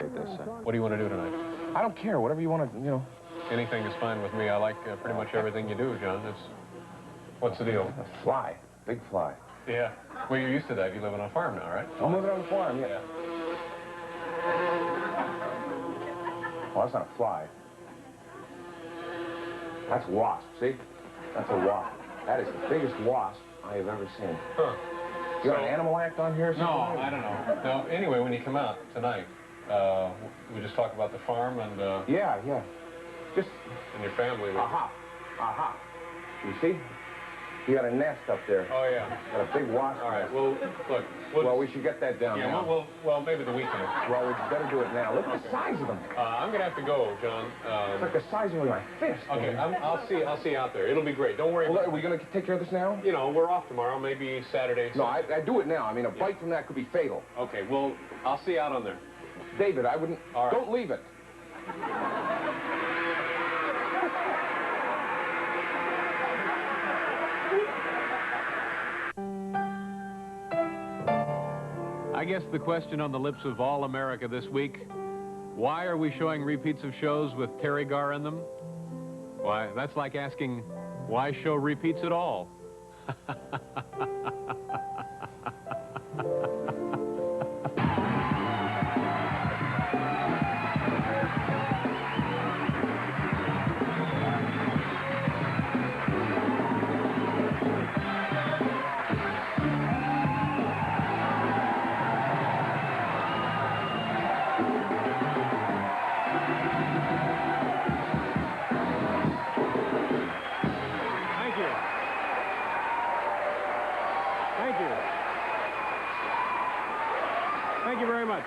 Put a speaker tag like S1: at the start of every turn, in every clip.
S1: appreciate this.
S2: What do you want to do tonight?
S1: I don't care. Whatever you want to, you know.
S2: Anything is fine with me. I like pretty much everything you do, John. What's the deal?
S1: A fly. Big fly.
S2: Yeah. Well, you're used to that. You live on a farm now, right?
S1: I'm living on the farm, yeah. Well, that's not a fly. That's a wasp, see? That's a wasp. That is the biggest wasp I have ever seen.
S2: Huh.
S1: You got an animal act on here or something?
S2: No, I don't know. No, anyway, when you come out tonight, we just talk about the farm and...
S1: Yeah. Just...
S2: And your family.
S1: Aha. You see? You got a nest up there.
S2: Oh, yeah.
S1: Got a big wasp.
S2: All right, well, look...
S1: Well, we should get that down now.
S2: Well, maybe the weekend.
S1: Well, we better do it now. Look at the size of them.
S2: I'm going to have to go, John.
S1: It's like the size of my fist.
S2: Okay, I'll see you out there. It'll be great. Don't worry about it.
S1: Are we going to take care of this now?
S2: You know, we're off tomorrow, maybe Saturday.
S1: No, I do it now. I mean, a bite from that could be fatal.
S2: Okay, well, I'll see you out on there.
S1: David, I wouldn't...
S2: All right.
S1: Don't leave it.
S2: I guess the question on the lips of all America this week, why are we showing repeats of shows with Terry Garr in them? Why, that's like asking, why show repeats at all? Thank you very much.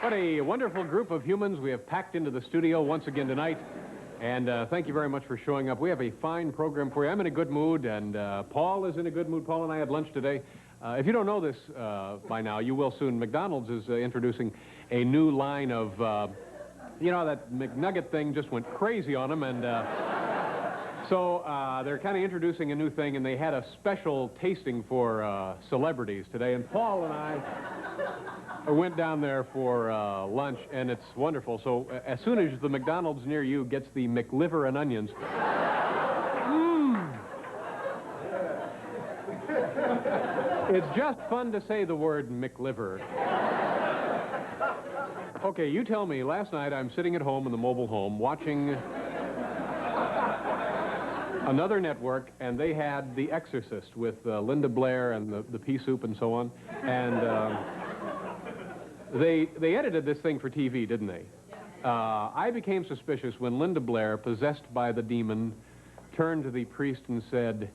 S2: What a wonderful group of humans we have packed into the studio once again tonight. And thank you very much for showing up. We have a fine program for you. I'm in a good mood, and Paul is in a good mood. Paul and I had lunch today. If you don't know this by now, you will soon. McDonald's is introducing a new line of, you know, that McNugget thing just went crazy on them, and so they're kind of introducing a new thing, and they had a special tasting for celebrities today, and Paul and I went down there for lunch, and it's wonderful. So as soon as the McDonald's near you gets the McLiver and onions, it's just fun to say the word McLiver. Okay, you tell me, last night I'm sitting at home in the mobile home watching another network, and they had The Exorcist with Linda Blair and the pea soup and so on, and they edited this thing for TV, didn't they? I became suspicious when Linda Blair, possessed by the demon, turned to the priest and said,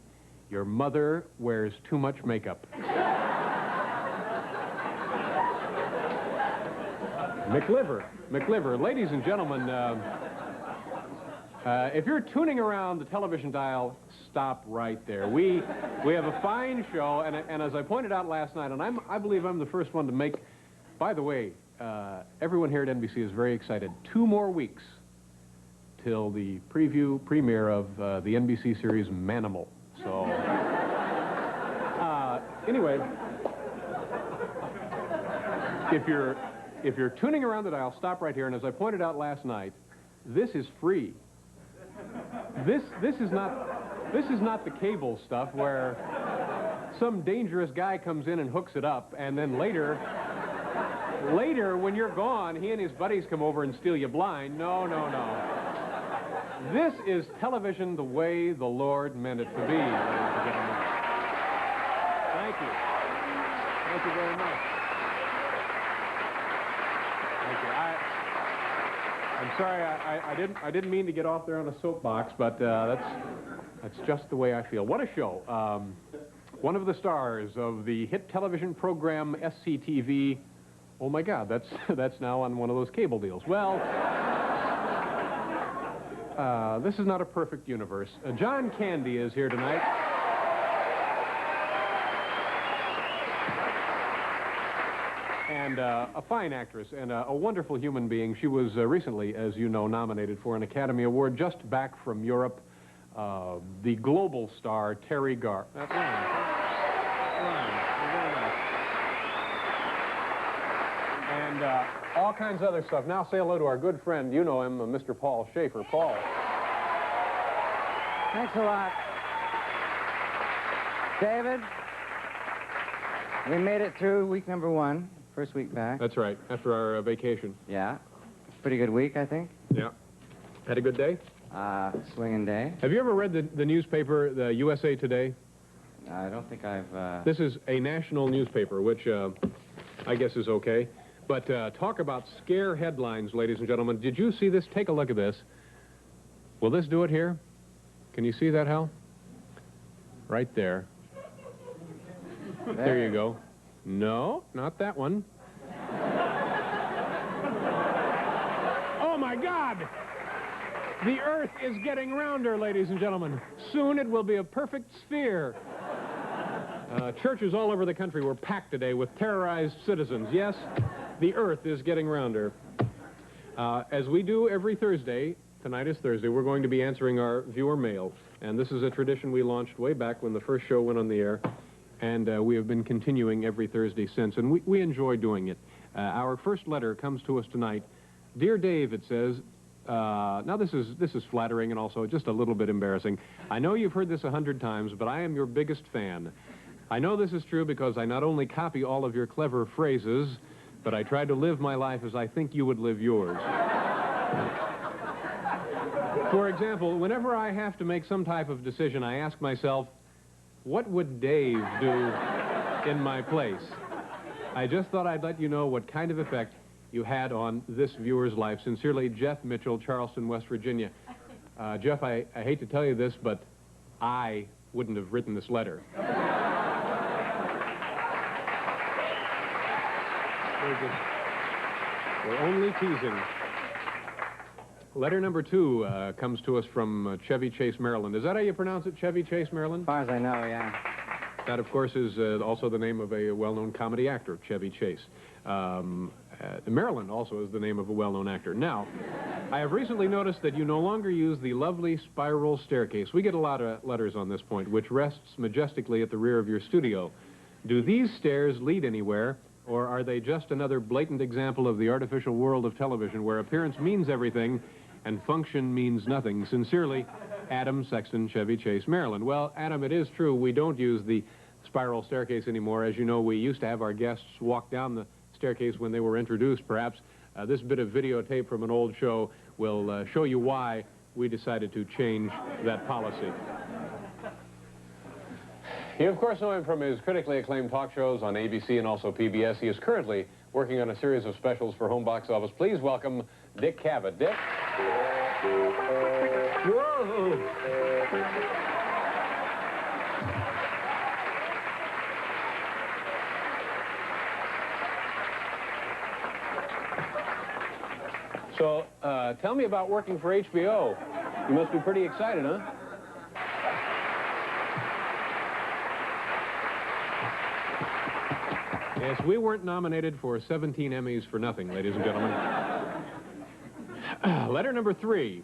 S2: "Your mother wears too much makeup." McLiver. Ladies and gentlemen, if you're tuning around the television dial, stop right there. We have a fine show, and as I pointed out last night, and I believe I'm the first one to make... By the way, everyone here at NBC is very excited. 2 more weeks till the premiere of the NBC series Manimal. So, anyway, if you're tuning around the dial, stop right here. And as I pointed out last night, this is free. This is not the cable stuff where some dangerous guy comes in and hooks it up, and then later, when you're gone, he and his buddies come over and steal you blind. No. This is television the way the Lord meant it to be, ladies and gentlemen. Thank you. Thank you very much. Thank you. I'm sorry, I didn't mean to get off there on a soapbox, but that's just the way I feel. What a show. One of the stars of the hit television program SCTV. Oh my God, that's now on one of those cable deals. Well, this is not a perfect universe. John Candy is here tonight. And a fine actress and a wonderful human being. She was recently, as you know, nominated for an Academy Award just back from Europe. The global star, Terry Garr. And all kinds of other stuff. Now say hello to our good friend. You know him, Mr. Paul Schaefer. Paul.
S3: Thanks a lot. David, we made it through week number 1, first week back.
S2: That's right, after our vacation.
S3: Yeah. Pretty good week, I think.
S2: Yeah. Had a good day?
S3: Swinging day.
S2: Have you ever read the newspaper, the USA Today?
S3: I don't think I've...
S2: This is a national newspaper, which I guess is okay. But talk about scare headlines, ladies and gentlemen. Did you see this? Take a look at this. Will this do it here? Can you see that, Hal? Right there. There you go. No, not that one. Oh, my God! The Earth is getting rounder, ladies and gentlemen. Soon it will be a perfect sphere. Churches all over the country were packed today with terrorized citizens. Yes, the Earth is getting rounder. As we do every Thursday, tonight is Thursday, we're going to be answering our viewer mail. And this is a tradition we launched way back when the first show went on the air. And we have been continuing every Thursday since. And we enjoy doing it. Our first letter comes to us tonight. Dear Dave, it says... now this is flattering and also just a little bit embarrassing. I know you've heard this 100 times, but I am your biggest fan. I know this is true because I not only copy all of your clever phrases, but I try to live my life as I think you would live yours. For example, whenever I have to make some type of decision, I ask myself, what would Dave do in my place? I just thought I'd let you know what kind of effect you had on this viewer's life. Sincerely, Jeff Mitchell, Charleston, West Virginia. Jeff, I hate to tell you this, but I wouldn't have written this letter. We're only teasing. Letter number 2 comes to us from Chevy Chase, Maryland. Is that how you pronounce it, Chevy Chase, Maryland?
S3: As far as I know, yeah.
S2: That, of course, is also the name of a well-known comedy actor, Chevy Chase. Maryland also is the name of a well-known actor. Now, I have recently noticed that you no longer use the lovely spiral staircase. We get a lot of letters on this point, which rests majestically at the rear of your studio. Do these stairs lead anywhere, or are they just another blatant example of the artificial world of television where appearance means everything and function means nothing? Sincerely, Adam Sexton, Chevy Chase, Maryland. Well, Adam, it is true we don't use the spiral staircase anymore. As you know, we used to have our guests walk down the staircase when they were introduced. Perhaps this bit of videotape from an old show will show you why we decided to change that policy. You, of course, know him from his critically acclaimed talk shows on ABC and also PBS. He is currently working on a series of specials for home box office. Please welcome Dick Cavett. Dick? Whoa! So, tell me about working for HBO. You must be pretty excited, huh? Yes, we weren't nominated for 17 Emmys for nothing, ladies and gentlemen. Letter number 3.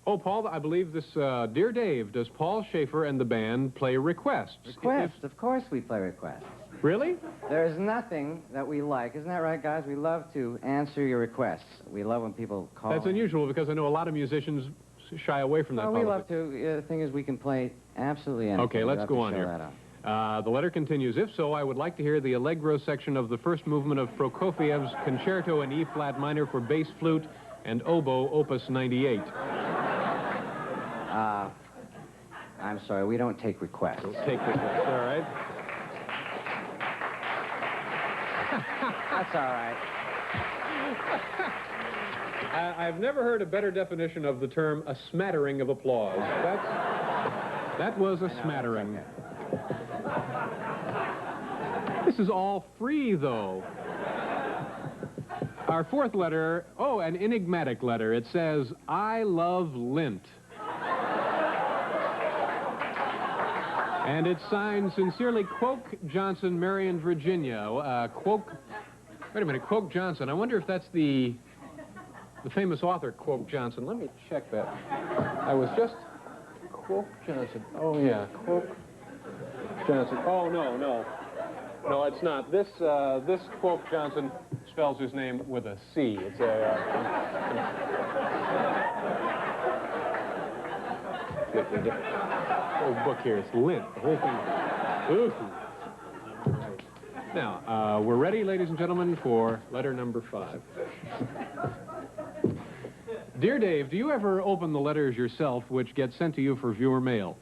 S2: Oh, Paul, I believe this, Dear Dave, does Paul Schaefer and the band play requests?
S3: Requests? Of course we play requests.
S2: Really?
S3: There's nothing that we like. Isn't that right, guys? We love to answer your requests. We love when people call.
S2: That's unusual because I know a lot of musicians shy away from that policy.
S3: We love to. The thing is, we can play absolutely anything.
S2: Okay, let's go on here. The letter continues. If so, I would like to hear the Allegro section of the first movement of Prokofiev's Concerto in E-flat minor for bass flute and oboe, Opus 98.
S3: I'm sorry, we don't take requests.
S2: Don't take requests, all right?
S3: That's all right.
S2: I've never heard a better definition of the term a smattering of applause. That was a smattering. This is all free, though. Our fourth letter, oh, an enigmatic letter. It says, I love lint. And it's signed, sincerely, Quoke Johnson, Marion, Virginia. Quoke, wait a minute, Quoke Johnson. I wonder if that's the famous author, Quoke Johnson. Let me check that. I was just, Quoke Johnson. Oh, yeah, Quoke Johnson. Oh, no, it's not. This Quoke Johnson spells his name with a C. It's the whole book here. It's lint. The whole thing. Ooh. All right. Now, we're ready, ladies and gentlemen, for letter number 5. Dear Dave, do you ever open the letters yourself which get sent to you for viewer mail?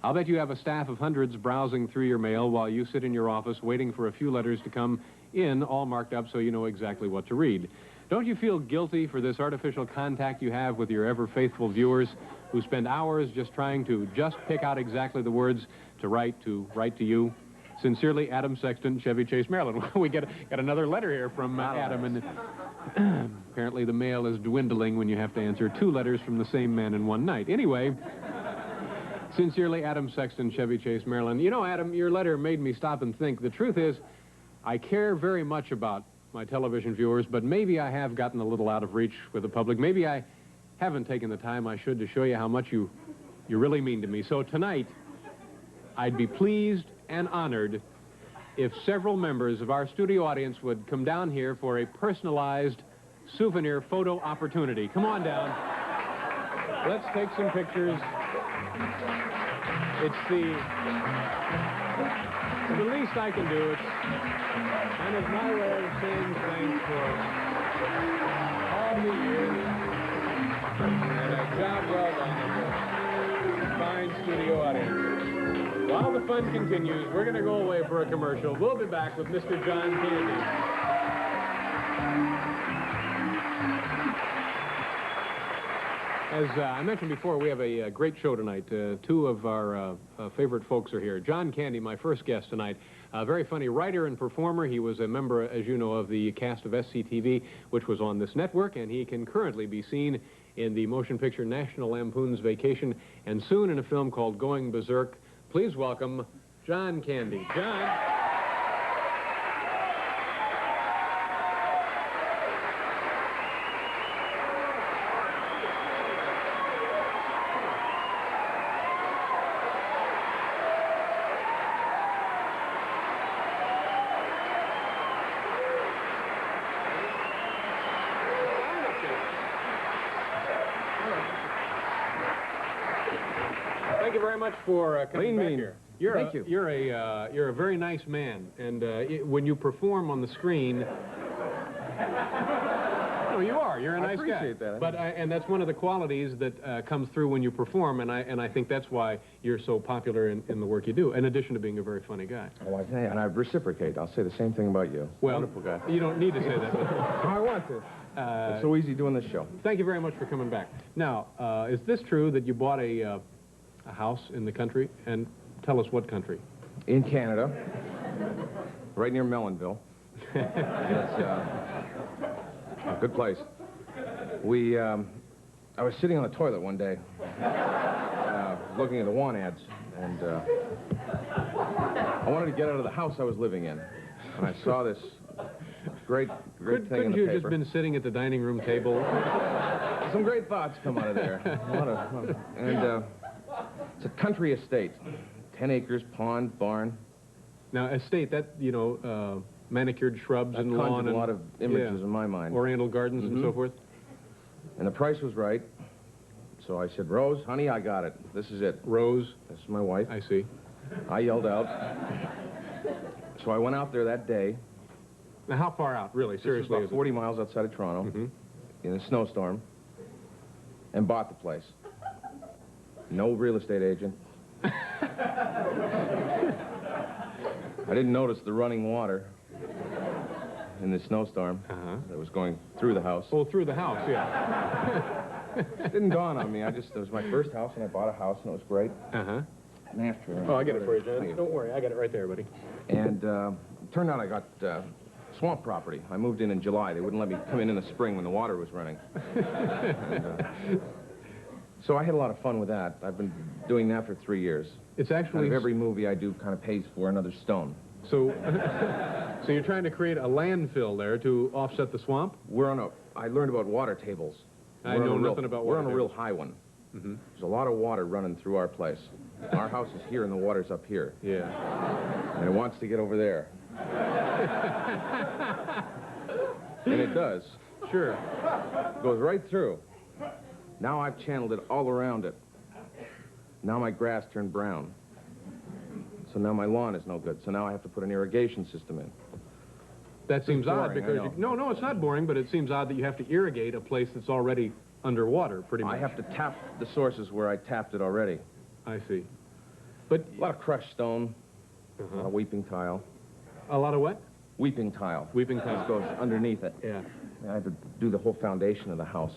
S2: I'll bet you have a staff of hundreds browsing through your mail while you sit in your office waiting for a few letters to come in, all marked up so you know exactly what to read. Don't you feel guilty for this artificial contact you have with your ever-faithful viewers who spend hours just trying to just pick out exactly the words to write to you? Sincerely, Adam Sexton, Chevy Chase, Maryland. We got another letter here from Adam, and apparently the mail is dwindling when you have to answer 2 letters from the same man in one night. Anyway, sincerely, Adam Sexton, Chevy Chase, Maryland. You know, Adam, your letter made me stop and think. The truth is, I care very much about my television viewers, but maybe I have gotten a little out of reach with the public. Maybe I haven't taken the time I should to show you how much you really mean to me. So tonight, I'd be pleased and honored if several members of our studio audience would come down here for a personalized souvenir photo opportunity. Come on down. Let's take some pictures. It's the least I can do. And it's my way of saying thanks for all the years and a job well done with a fine studio audience. While the fun continues, we're going to go away for a commercial. We'll be back with Mr. John Candy. As I mentioned before, we have a great show tonight. 2 of our favorite folks are here. John Candy, my first guest tonight, a very funny writer and performer. He was a member, as you know, of the cast of SCTV, which was on this network, and he can currently be seen in the motion picture National Lampoon's Vacation, and soon in a film called Going Berserk. Please welcome John Candy. John. Thank you very much for coming back here.
S3: Thank you.
S2: You're a very nice man, and when you perform on the screen, no, you are. You're a nice guy. I
S1: appreciate that.
S2: But and that's one of the qualities that comes through when you perform, and I think that's why you're so popular in the work you do. In addition to being a very funny guy.
S1: Oh, I and I reciprocate. I'll say the same thing about you.
S2: Well,
S1: wonderful guy.
S2: You don't need to say that. But
S1: I want to. It's so easy doing this show.
S2: Thank you very much for coming back. Now, is this true that you bought a house in the country? And tell us what country.
S1: In Canada, right near Mellonville. It's a good place. I was sitting on the toilet one day, looking at the want ads, and I wanted to get out of the house I was living in. And I saw this great thing in the paper.
S2: Couldn't you have just been sitting at the dining room table?
S1: Some great thoughts come out of there. And it's a country estate. 10 acres, pond, barn.
S2: Now, estate, that, you know, manicured shrubs and lawn.
S1: And a lot of images in my mind.
S2: Oriental gardens and so forth.
S1: And the price was right. So I said, Rose, honey, I got it. This is it.
S2: Rose?
S1: This is my wife.
S2: I see.
S1: I yelled out. So I went out there that day.
S2: Now, how far out, really? Seriously?
S1: About 40 miles outside of Toronto, in a snowstorm, and bought the place. No real estate agent. I didn't notice the running water in the snowstorm that was going through the house.
S2: Oh, through the house, yeah.
S1: It didn't dawn on me. It was my first house, and I bought a house, and it was great. And after...
S2: Oh, I get it for you, John. Don't worry, I got it right there, buddy.
S1: And it turned out I got swamp property. I moved in July. They wouldn't let me come in the spring when the water was running. So I had a lot of fun with that. I've been doing that for 3 years.
S2: It's actually...
S1: every movie I do kind of pays for another stone.
S2: So, so you're trying to create a landfill there to offset the swamp?
S1: I learned about water tables.
S2: I know nothing about water tables.
S1: We're on a real high one. There's a lot of water running through our place. Our house is here and the water's up here.
S2: Yeah.
S1: And it wants to get over there. And it does.
S2: Sure.
S1: It goes right through. Now I've channeled it all around it. Now my grass turned brown. So now my lawn is no good. So now I have to put an irrigation system in.
S2: That seems odd
S1: boring,
S2: because no, it's not boring, but it seems odd that you have to irrigate a place that's already underwater, pretty much.
S1: I have to tap the sources where I tapped it already.
S2: I see. But
S1: A lot of crushed stone, a lot of weeping tile.
S2: a lot of what?
S1: Weeping tile.
S2: Weeping
S1: This
S2: tile.
S1: goes underneath it.
S2: Yeah.
S1: I had to do the whole foundation of the house.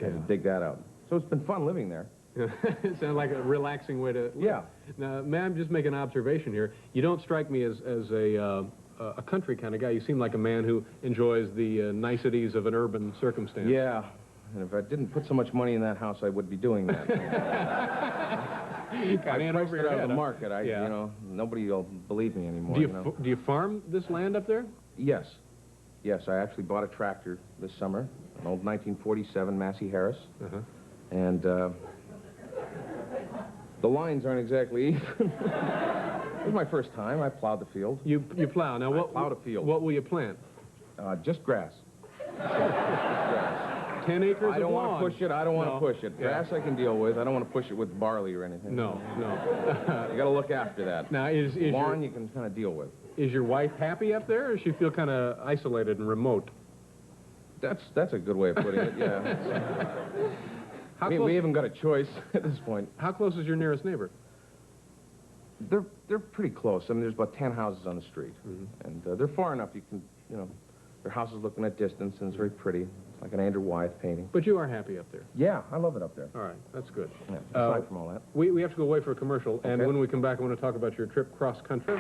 S1: I had to dig that out. So it's been fun living there.
S2: It sounds like a relaxing way to live.
S1: Yeah.
S2: Now, may I just make an observation here? You don't strike me as a country kind of guy. You seem like a man who enjoys the niceties of an urban circumstance.
S1: Yeah. And if I didn't put so much money in that house, I would be doing that. I
S2: Man
S1: priced
S2: over
S1: it
S2: your
S1: out of
S2: head,
S1: the
S2: huh?
S1: market.
S2: Yeah.
S1: You know, nobody will believe me anymore.
S2: Do you farm this land up there?
S1: Yes. Yes, I actually bought a tractor this summer, an old 1947 Massey Harris.
S2: Uh-huh.
S1: And the lines aren't exactly even. It was my first time. I plowed the field.
S2: You plow. Now, what
S1: plowed a field.
S2: What will you plant?
S1: Just grass. Just grass.
S2: 10 acres
S1: I don't
S2: of
S1: want
S2: lawn.
S1: to push it. I don't want
S2: No.
S1: to push it.
S2: Yeah.
S1: Grass I can deal with. I don't want to push it with barley or anything.
S2: No.
S1: You got to look after that.
S2: Now,
S1: Lawn you can kind of deal with.
S2: is your wife happy up there, or does she feel kind of isolated and remote?
S1: That's a good way of putting it. Yeah.
S2: How
S1: We
S2: close,
S1: haven't got a choice at this point.
S2: how close is your nearest neighbor?
S1: They're pretty close. I mean, there's about 10 houses on the street, and they're far enough you can, their house is looking at distance, and it's very pretty. It's like an Andrew Wyeth painting.
S2: But you are happy up there.
S1: Yeah, I love it up there.
S2: All right, that's good.
S1: Yeah, aside from all that.
S2: We have to go away for a commercial, and
S1: Okay.
S2: when we come back, I want to talk about your trip cross-country.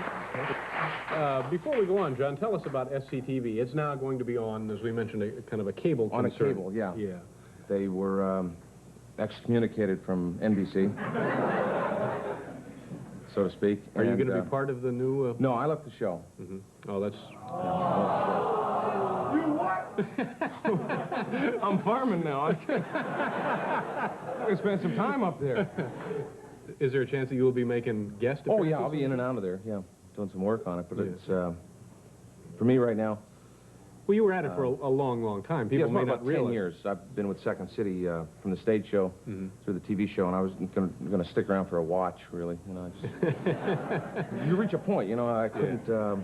S2: Before we go on, John, tell us about SCTV. It's now going to be on, as we mentioned, a kind of a cable
S1: On a
S2: concern.
S1: cable, yeah.
S2: Yeah.
S1: They were excommunicated from NBC, so to speak.
S2: Are you
S1: and,
S2: going to be part of the new...
S1: No, I left the show.
S2: Oh, that's...
S1: I'm farming now. I'm going to spend some time up there.
S2: Is there a chance that you will be making guest
S1: Oh,
S2: appearances?
S1: yeah, I'll be in and out of there, yeah. Doing some work on it, but
S2: Yes.
S1: it's, for me right now,
S2: Well, you were at it for a long, long time. People
S1: yeah,
S2: may
S1: it's
S2: not
S1: about
S2: realize.
S1: 10 years. I've been with Second City from the stage show through the TV show, and I was going to stick around for a watch, really. You reach a point, I couldn't, there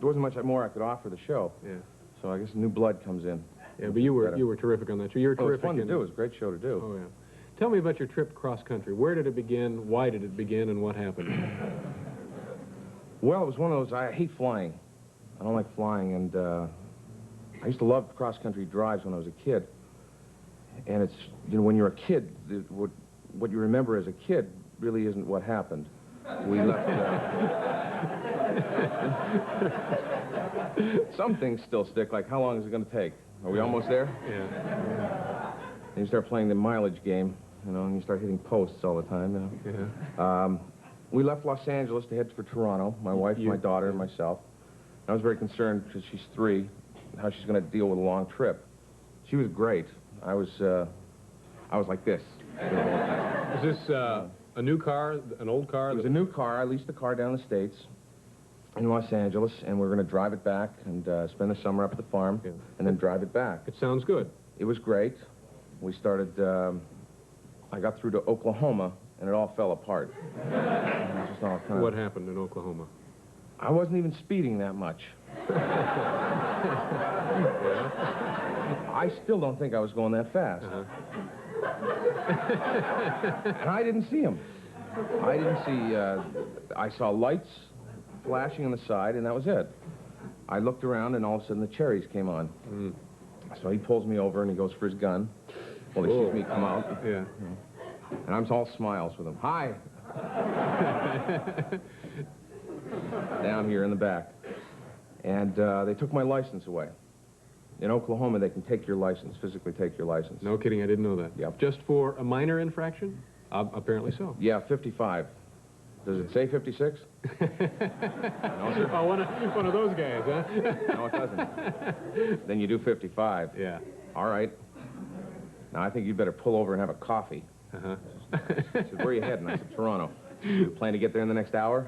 S1: wasn't much more I could offer the show.
S2: Yeah.
S1: So I guess new blood comes in.
S2: Yeah, but you were terrific on that show. You were
S1: Oh, it was
S2: terrific
S1: fun to
S2: in
S1: do. It was a great show to do.
S2: Oh, yeah. Tell me about your trip cross-country. Where did it begin? Why did it begin? And what happened?
S1: Well, it was one of those, I hate flying. I don't like flying, and I used to love cross-country drives when I was a kid. And it's, when you're a kid, what you remember as a kid really isn't what happened. We left... Some things still stick, like how long is it going to take? Are we almost there?
S2: Yeah.
S1: And you start playing the mileage game, and you start hitting posts all the time,
S2: Yeah.
S1: We left Los Angeles to head for Toronto, my wife, my daughter, and myself. I was very concerned, because she's 3, how she's going to deal with a long trip. She was great. I was like this.
S2: Is this a new car, an old car?
S1: It was a new car. I leased the car down in the States in Los Angeles, and we're going to drive it back and spend the summer up at the farm, and then drive it back.
S2: It sounds good.
S1: It was great. We started, I got through to Oklahoma, and it all fell apart. It was just all kind of,
S2: What happened in Oklahoma?
S1: I wasn't even speeding that much. I still don't think I was going that fast. And I didn't see him. I didn't see, I saw lights flashing on the side, and that was it. I looked around, and all of a sudden the cherries came on. So he pulls me over, and he goes for his gun. Well, he sees me come out.
S2: Yeah.
S1: And I'm all smiles with him. Hi. Down here in the back. And they took my license away. In Oklahoma, they can take your license, physically take your license.
S2: No kidding, I didn't know that.
S1: Yep.
S2: Just for a minor infraction? Apparently so.
S1: Yeah, 55. Does it say 56? No, sir.
S2: Oh, one of those guys, huh?
S1: No, it doesn't. Then you do 55.
S2: Yeah.
S1: All right. Now, I think you'd better pull over and have a coffee.
S2: Uh-huh.
S1: He said, where are you heading? I said, Toronto. You plan to get there in the next hour?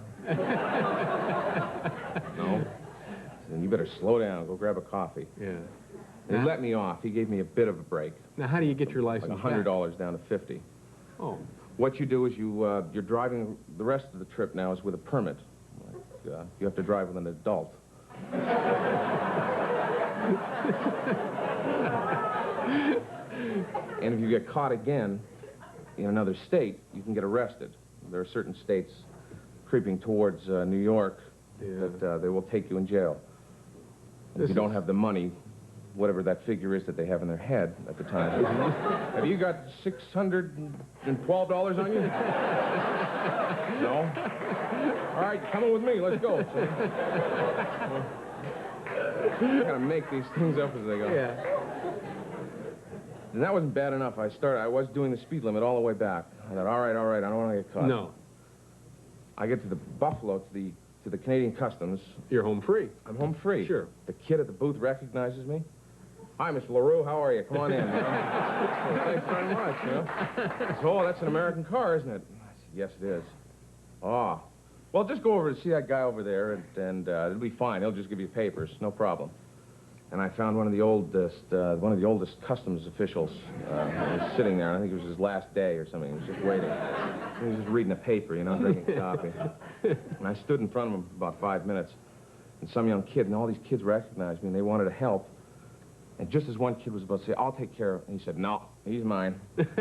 S1: No. Then you better slow down. Go grab a coffee.
S2: Yeah.
S1: He let me off. He gave me a bit of a break.
S2: Now, how do you get your license
S1: Like $100 down to $50.
S2: Oh.
S1: What you do is you're driving, the rest of the trip now is with a permit. Like, you have to drive with an adult. And if you get caught again in another state, you can get arrested. There are certain states creeping towards New York that they will take you in jail. If you don't have the money, whatever that figure is that they have in their head at the time. Have you got $612 on you? No? All right, come in with me. Let's go. You gotta make these things up as they go.
S2: Yeah.
S1: And that wasn't bad enough. I was doing the speed limit all the way back. I thought, all right, I don't want to get caught.
S2: No.
S1: I get to the Buffalo, to the Canadian Customs.
S2: You're home free.
S1: I'm home free.
S2: Sure.
S1: The kid at the booth recognizes me. Hi, Mr. LaRue, how are you? Come on in. You know? Well, thanks very much, you know. He said, oh, that's an American car, isn't it? I said, yes, it is. Oh. Well, just go over to see that guy over there, and it'll be fine. He'll just give you papers, no problem. And I found one of the oldest customs officials was sitting there. I think it was his last day or something. He was just waiting. He was just reading a paper, you know, drinking coffee. And I stood in front of him about 5 minutes, and some young kid, and all these kids recognized me, and they wanted to help. And just as one kid was about to say, I'll take care of it, and he said, no, he's mine. And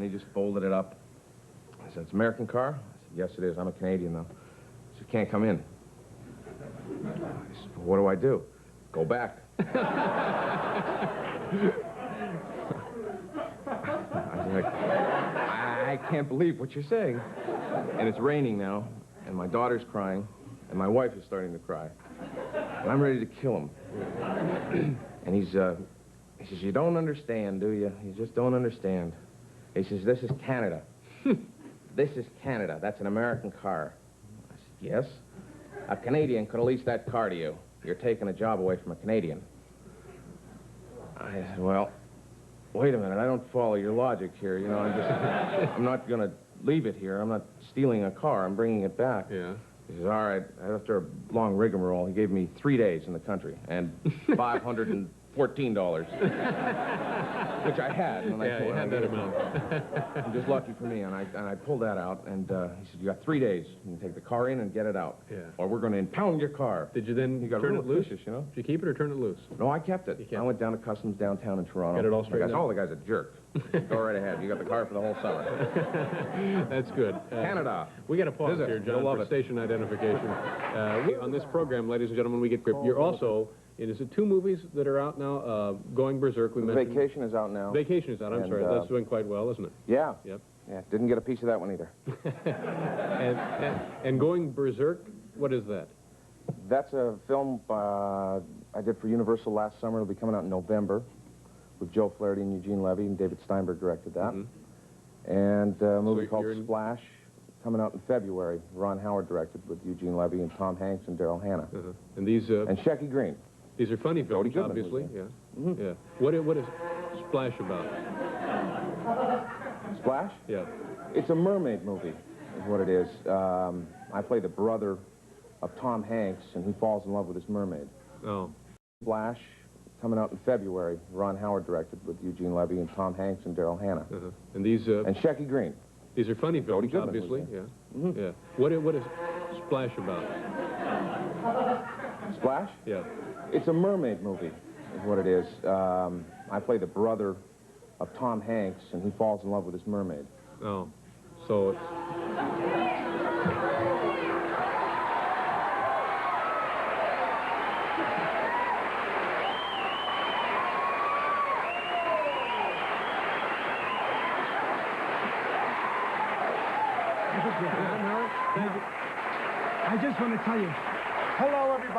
S1: he just folded it up. I said, it's an American car? I said, yes, it is. I'm a Canadian, though. He said, can't come in. I said, what do I do? Go back. I was like, I can't believe what you're saying. And it's raining now, and my daughter's crying, and my wife is starting to cry. And I'm ready to kill him. And he says, you don't understand, do you? You just don't understand. He says, this is Canada. This is Canada. That's an American car. I said, yes. A Canadian could lease that car to you. You're taking a job away from a Canadian. I said, well, wait a minute. I don't follow your logic here. You know, I'm not going to leave it here. I'm not stealing a car. I'm bringing it back.
S2: Yeah.
S1: He says, all right. After a long rigmarole, he gave me 3 days in the country and $514, which I had. And
S2: Yeah, you had that amount.
S1: And just lucky for me, and I pulled that out, and he said, you got 3 days. You can take the car in and get it out.
S2: Yeah.
S1: Or we're going to impound your car.
S2: Did you then
S1: He got
S2: turn
S1: real
S2: it loose?
S1: vicious, you know?
S2: Did you keep it or turn it loose?
S1: No, I kept it.
S2: You kept
S1: I went down to Customs downtown in Toronto.
S2: Get it all straightened out?
S1: Oh, the guy's a jerk. Go right ahead. You got the car for the whole summer.
S2: That's good.
S1: Canada.
S2: We got to pause
S1: Visit.
S2: here, John,
S1: You'll love
S2: for
S1: it.
S2: station identification. On this program, ladies and gentlemen, we get grip. You're also, is it 2 movies that are out now? Going Berserk, we mentioned.
S1: Vacation is out now.
S2: Vacation is out, I'm sorry. That's doing quite well, isn't it?
S1: Yeah.
S2: Yep.
S1: Yeah, didn't get a piece of that one either.
S2: And Going Berserk, what is that?
S1: That's a film I did for Universal last summer. It'll be coming out in November with Joe Flaherty and Eugene Levy, and David Steinberg directed that. And a movie called Splash, coming out in February. Ron Howard directed with Eugene Levy and Tom Hanks and Daryl Hannah.
S2: And these...
S1: And Shecky Green.
S2: These are funny films,
S1: Goodman
S2: obviously.
S1: was
S2: Yeah.
S1: Mm-hmm.
S2: Yeah. What is Splash about?
S1: Splash?
S2: Yeah.
S1: It's a mermaid movie, is what it is. I play the brother of Tom Hanks, and he falls in love with this mermaid.
S2: Oh.
S1: Splash, coming out in February. Ron Howard directed with Eugene Levy and Tom Hanks and Daryl Hannah.
S2: And these...
S1: And Shecky Green.
S2: These are funny films,
S1: Goodman
S2: obviously.
S1: was
S2: Yeah.
S1: Mm-hmm.
S2: Yeah. What is Splash about?
S1: Splash?
S2: Yeah.
S1: It's a mermaid movie, is what it is. I play the brother of Tom Hanks, and he falls in love with this mermaid.
S2: Oh. So it's...
S4: I just want to tell you, hello, everybody.